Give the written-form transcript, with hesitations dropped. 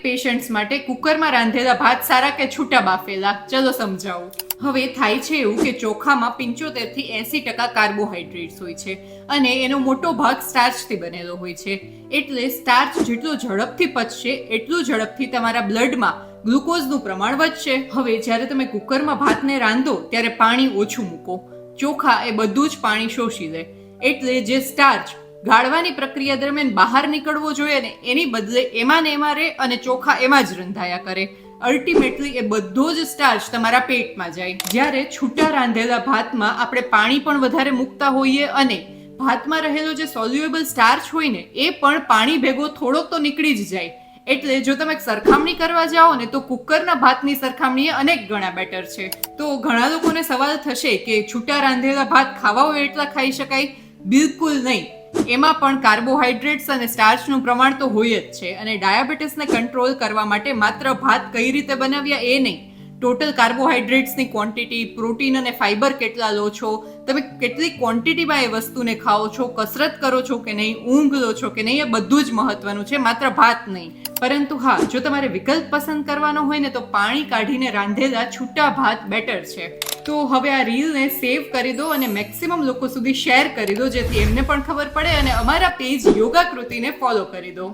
Diabetic patients માટે કુકરમાં રાંધેલા ભાત સારા કે છૂટા બાફેલા? ચલો સમજાવું. હવે થાય છે એવું કે ચોખામાં 75 થી 80% કાર્બોહાઈડ્રેટ્સ હોય છે અને એનો મોટો ભાગ સ્ટાર્ચથી બનેલો હોય છે. એટલે સ્ટાર્ચ જેટલો ઝડપથી પચશે એટલું ઝડપથી તમારા બ્લડમાં ગ્લુકોઝનું પ્રમાણ વધશે. હવે જ્યારે તમે કુકરમાં ભાતને રાંધો ત્યારે પાણી ઓછું મૂકો. ચોખા એ બધું જ પાણી શોષી લે. એટલે જે સ્ટાર્ચ ગાળવાની પ્રક્રિયા દરમિયાન બહાર નીકળવો જોઈએ ને એની બદલે એમાં ને એમાં રહે અને ચોખા એમાં જ રંધાયા કરે. અલ્ટિમેટલી એ બધો જ સ્ટાર્ચ તમારા પેટમાં જાય. જ્યારે છૂટા રાંધેલા ભાતમાં આપણે પાણી પણ વધારે મૂકતા હોઈએ અને ભાતમાં રહેલો જે સોલ્યુએબલ સ્ટાર્ચ હોય ને એ પણ પાણી ભેગો થોડોક તો નીકળી જ જાય. એટલે જો તમે સરખામણી કરવા જાઓ ને તો કુકરના ભાતની સરખામણીએ અનેક ગણા બેટર છે. તો ઘણા લોકોને સવાલ થશે કે છૂટા રાંધેલા ભાત ખાવા હોય એટલા ખાઈ શકાય? બિલકુલ નહીં. એમાં પણ કાર્બોહાઈડ્રેટ્સ અને સ્ટાર્ચનું પ્રમાણ તો હોય જ છે અને ડાયાબિટીસને કંટ્રોલ કરવા માટે માત્ર ભાત કઈ રીતે બનાવ્યા એ નહીં, ટોટલ કાર્બોહાઈડ્રેટ્સની ક્વોન્ટિટી, પ્રોટીન અને ફાઈબર કેટલા લો છો, તમે કેટલી ક્વોન્ટિટીમાં એ વસ્તુને ખાઓ છો, કસરત કરો છો કે નહીં, ઊંઘ લો છો કે નહીં, એ બધું જ મહત્વનું છે, માત્ર ભાત નહીં. પરંતુ હા, જો તમારે વિકલ્પ પસંદ કરવાનો હોય ને તો પાણી કાઢીને રાંધેલા છૂટા ભાત બેટર છે. તો હવે આ રીલને સેવ કરી દો અને મેક્સિમમ લોકો સુધી શેર કરી દો જેથી એમને પણ ખબર પડે અને અમારા પેજ યોગા કૃતિને ફોલો કરી દો.